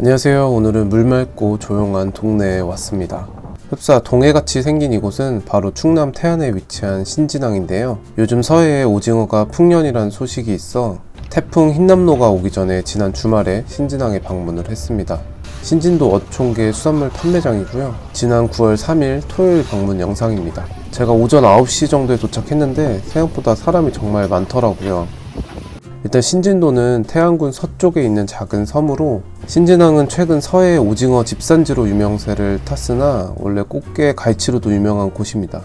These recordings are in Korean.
안녕하세요. 오늘은 물 맑고 조용한 동네에 왔습니다. 흡사 동해같이 생긴 이곳은 바로 충남 태안에 위치한 신진항인데요. 요즘 서해에 오징어가 풍년이란 소식이 있어 태풍 흰남노가 오기 전에 지난 주말에 신진항에 방문을 했습니다. 신진도 어촌계 수산물 판매장이고요. 지난 9월 3일 토요일 방문 영상입니다. 제가 오전 9시 정도에 도착했는데 생각보다 사람이 정말 많더라고요. 일단 신진도는 태안군 서쪽에 있는 작은 섬으로, 신진항은 최근 서해 오징어 집산지로 유명세를 탔으나 원래 꽃게 갈치로도 유명한 곳입니다.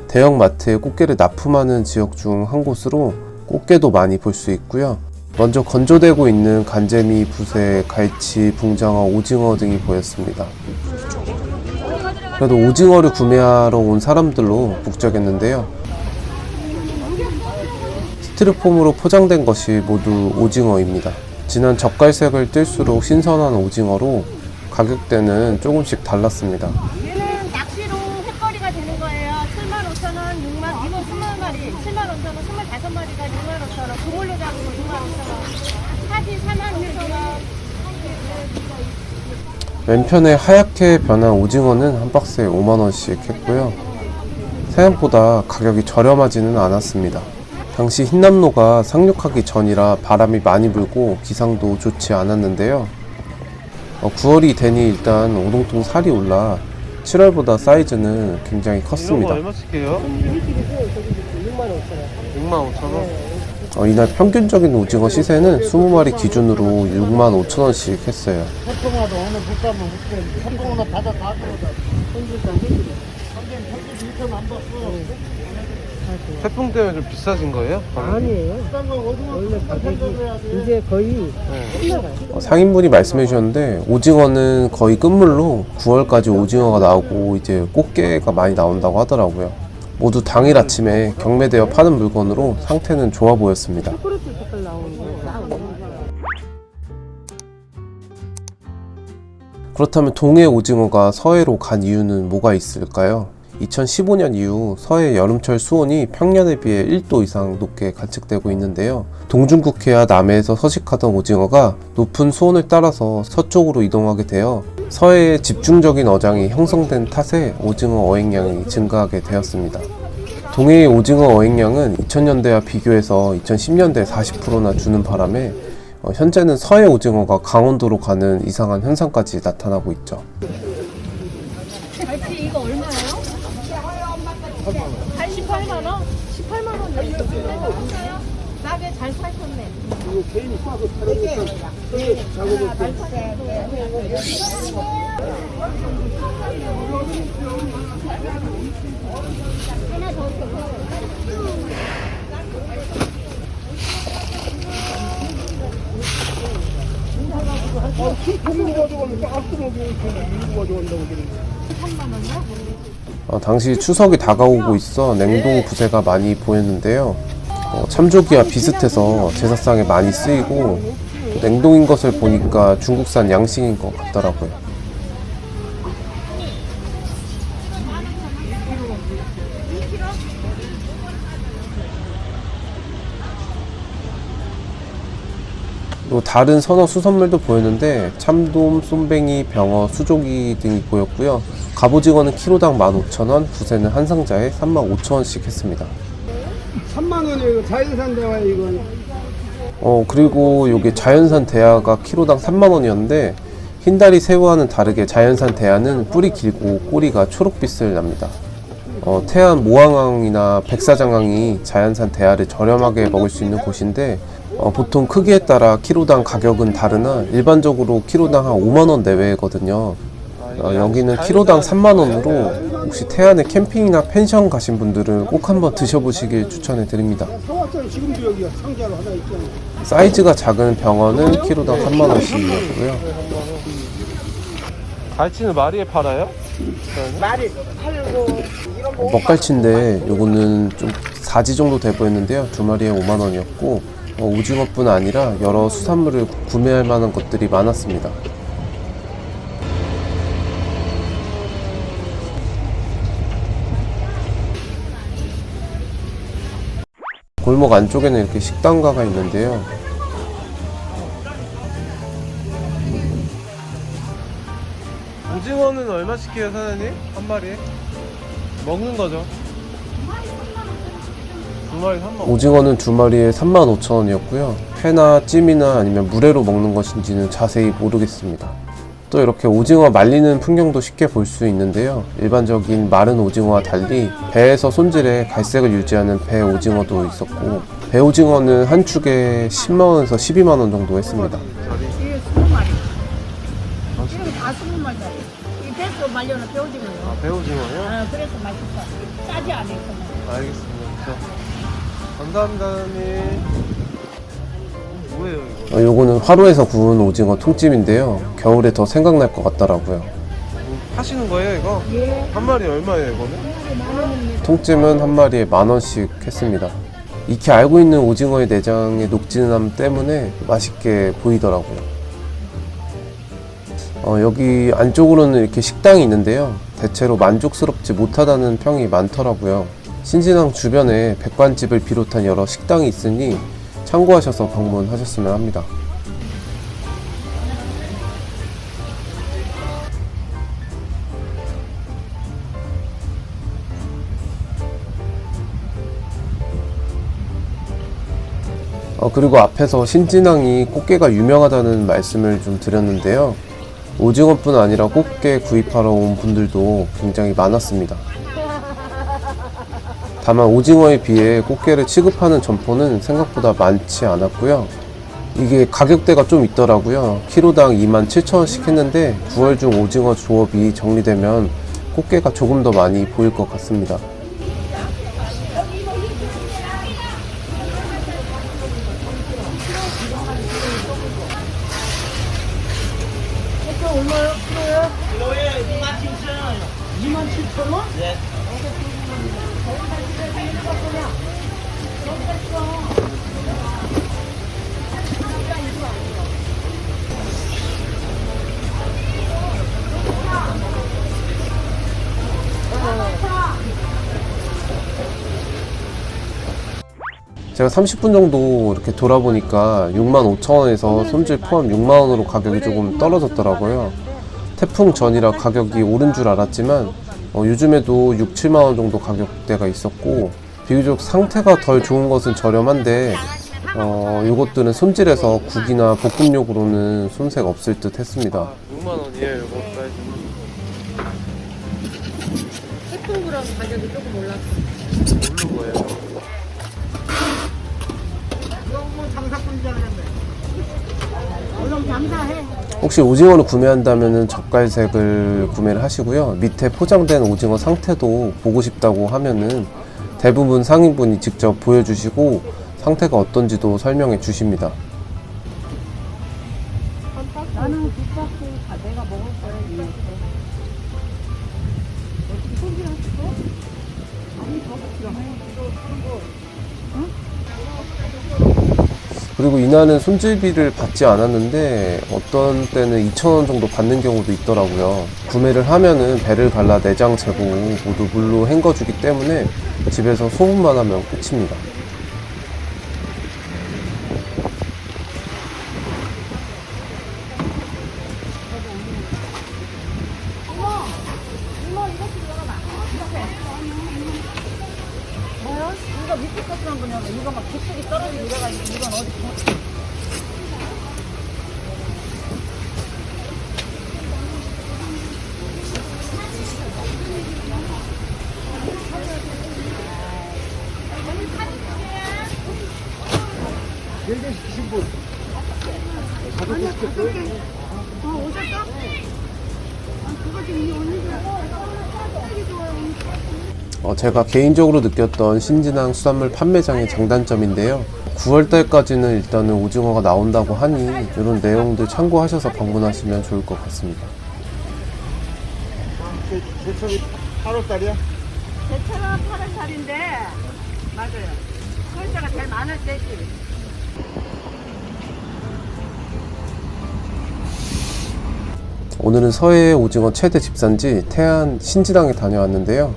대형 마트에 꽃게를 납품하는 지역 중 한 곳으로 꽃게도 많이 볼 수 있고요. 먼저 건조되고 있는 간재미, 부세, 갈치, 붕장어, 오징어 등이 보였습니다. 그래도 오징어를 구매하러 온 사람들로 북적였는데요. 스티로폼으로 포장된 것이 모두 오징어입니다. 진한 젓갈색을 띨수록 신선한 오징어로 가격대는 조금씩 달랐습니다. 얘는 낚시로 횟거리가 되는 거예요. 75,000원, 6만, 이거 20마리, 75,000원, 25마리가 65,000원, 그물로 잡으면 65,000원, 사지 45,000원. 왼편에 하얗게 변한 오징어는 한 박스에 5만원씩 했고요. 생각보다 가격이 저렴하지는 않았습니다. 당시 흰남노가 상륙하기 전이라 바람이 많이 불고 기상도 좋지 않았는데요. 9월이 되니 일단 오동통 살이 올라 7월보다 사이즈는 굉장히 컸습니다. 얼마씩 해요? 65,000원? 이날 평균적인 오징어 시세는 20마리 기준으로 65,000원씩 했어요. 태풍화도 오늘 못 가면 못 가. 태풍화도 바다 다 들어가. 평균 안 봤어. 태풍 때문에 좀 비싸진 거예요? 아니에요. 원래 가격이 이제 거의 올라가요. 상인분이 말씀해 주셨는데 오징어는 거의 끝물로 9월까지 오징어가 나오고 이제 꽃게가 많이 나온다고 하더라고요. 모두 당일 아침에 경매되어 파는 물건으로 상태는 좋아 보였습니다. 초콜릿 색깔 나오는 거. 그렇다면 동해 오징어가 서해로 간 이유는 뭐가 있을까요? 2015년 이후 서해 여름철 수온이 평년에 비해 1도 이상 높게 관측되고 있는데요. 동중국해와 남해에서 서식하던 오징어가 높은 수온을 따라서 서쪽으로 이동하게 되어 서해에 집중적인 어장이 형성된 탓에 오징어 어획량이 증가하게 되었습니다. 동해의 오징어 어획량은 2000년대와 비교해서 2010년대 40%나 주는 바람에 현재는 서해 오징어가 강원도로 가는 이상한 현상까지 나타나고 있죠. 갈치 이거 얼마예요? 18만 원? 18만 원 여기 있어요? 싸게 잘 사셨네. 이거 개인이 싸고 팔아줬어. 작업을 하나 더 고기로 가져가면 깔끔하게 밀고 가져간다고 그러는데. 3만 원이요? 당시 추석이 다가오고 있어 냉동 부세가 많이 보였는데요. 참조기와 비슷해서 제사상에 많이 쓰이고 냉동인 것을 보니까 중국산 양식인 것 같더라고요. 또 다른 선어 수산물도 보였는데 참돔, 쏨뱅이, 병어, 수조기 등이 보였고요. 갑오징어는 키로당 15,000원, 부세는 한 상자에 35,000원씩 했습니다. 3만 원이에요. 자연산 대화 이건. 그리고 요게 자연산 대하가 키로당 3만원이었는데 흰다리 새우와는 다르게 자연산 대하는 뿔이 길고 꼬리가 초록빛을 납니다. 태안 모항항이나 백사장항이 자연산 대하를 저렴하게 먹을 수 있는 곳인데 보통 크기에 따라 키로당 가격은 다르나 일반적으로 키로당 한 5만원 내외거든요. 여기는 키로당 3만원으로 혹시 태안에 캠핑이나 펜션 가신 분들은 꼭 한번 드셔보시길 추천해 드립니다. 사왔잖아. 지금도 여기가 상자로 하나 있잖아. 사이즈가 작은 병어는 키로당 3만원씩이었고요. 갈치는 마리에 팔아요? 말이 팔고 이런 거 먹갈치인데 요거는 좀 4지 정도 돼 보였는데요. 2마리에 5만원이었고 오징어뿐 아니라 여러 수산물을 구매할 만한 것들이 많았습니다. 골목 안쪽에는 이렇게 식당가가 있는데요. 오징어는 얼마씩 해요, 사장님? 한 마리에? 먹는 거죠? 두 마리 3만. 오징어는 두 마리에 35,000원이었고요. 회나 찜이나 아니면 물회로 먹는 것인지는 자세히 모르겠습니다. 또 이렇게 오징어 말리는 풍경도 쉽게 볼 수 있는데요. 일반적인 마른 오징어와 달리 배에서 손질해 갈색을 유지하는 배 오징어도 있었고, 배 오징어는 한 축에 10만원에서 12만원 정도 했습니다. 이게 20마리. 이거 다 20마리짜리. 이 배수 말려는 배오징어요. 아, 배오징어요? 아, 그래서 맛있어. 짜지 않아요. 알겠습니다. 감사합니다, 사장님. 뭐예요, 이거? 요거는 화로에서 구운 오징어 통찜인데요. 겨울에 더 생각날 것 같더라고요. 하시는 거예요, 이거? 예. 한 마리 얼마예요, 이거는? 통찜은 한 마리에 10,000원씩 했습니다. 익히 알고 있는 오징어의 내장의 녹진함 때문에 맛있게 보이더라고요. 여기 안쪽으로는 이렇게 식당이 있는데요. 대체로 만족스럽지 못하다는 평이 많더라고요. 신진항 주변에 백반집을 비롯한 여러 식당이 있으니 참고하셔서 방문하셨으면 합니다. 그리고 앞에서 신진항이 꽃게가 유명하다는 말씀을 좀 드렸는데요. 오징어뿐 아니라 꽃게 구입하러 온 분들도 굉장히 많았습니다. 다만 오징어에 비해 꽃게를 취급하는 점포는 생각보다 많지 않았고요. 이게 가격대가 좀 있더라고요. 키로당 27,000원씩 했는데 9월 중 오징어 조업이 정리되면 꽃게가 조금 더 많이 보일 것 같습니다. 얼마요? 키로에? 키로에 27,000원. 27,000원? 네. 제가 30분 정도 이렇게 돌아보니까 65,000원에서 손질 포함 6만원으로 가격이 조금 떨어졌더라고요. 태풍 전이라 가격이 오른 줄 알았지만 요즘에도 6, 7만원 정도 가격대가 있었고, 비교적 상태가 덜 좋은 것은 저렴한데 요것들은 손질해서 국이나 볶음용으로는 손색 없을 듯 했습니다. 6만원이에요, 이거 사이즈. 태풍구랑 가격이 조금 올랐어. 모르는 거예요. 얼른 장사해. 혹시 오징어를 구매한다면 젓갈색을 구매를 하시고요. 밑에 포장된 오징어 상태도 보고 싶다고 하면은 대부분 상인분이 직접 보여주시고 상태가 어떤지도 설명해 주십니다. 나는 두 박스 다 내가 먹을 거야. 어떻게 손질하시고? 아니, 더 그리고 이날은 손질비를 받지 않았는데 어떤 때는 2,000원 정도 받는 경우도 있더라고요. 구매를 하면은 배를 갈라 내장 제공 모두 물로 헹궈주기 때문에 집에서 소분만 하면 끝입니다. 뭐야? 이거 밑에 것만 보냐고. 이거 막 깃속이 떨어지고 이래가지고 이건 어디 가? 오셨어? 그거 지금 이 언니가 제가 개인적으로 느꼈던 신진항 수산물 판매장의 장단점인데요. 9월달까지는 일단은 오징어가 나온다고 하니 이런 내용들 참고하셔서 방문하시면 좋을 것 같습니다. 제철이 8월달이야? 제철은 8월달인데 맞아요. 9월달가 제일 많을 때지. 오늘은 서해 오징어 최대 집산지 태안 신진항에 다녀왔는데요.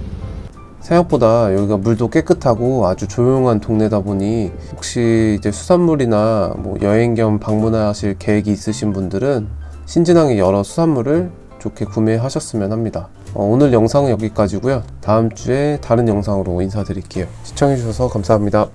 생각보다 여기가 물도 깨끗하고 아주 조용한 동네다 보니 혹시 이제 수산물이나 뭐 여행 겸 방문하실 계획이 있으신 분들은 신진항의 여러 수산물을 좋게 구매하셨으면 합니다. 오늘 영상은 여기까지고요. 다음 주에 다른 영상으로 인사드릴게요. 시청해주셔서 감사합니다.